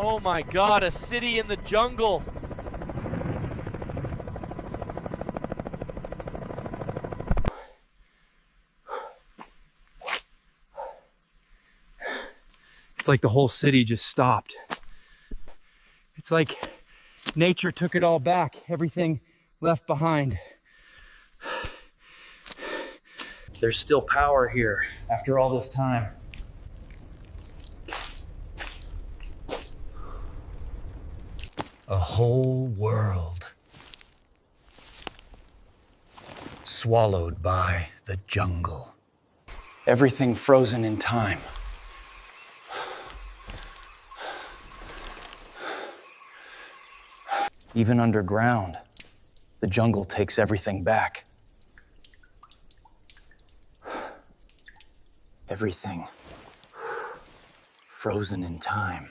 Oh my God, a city in the jungle. It's like the whole city just stopped. It's like nature took it all back, everything left behind. There's still power here after all this time. A whole world swallowed by the jungle. Everything frozen in time. Even underground, the jungle takes everything back. Everything frozen in time.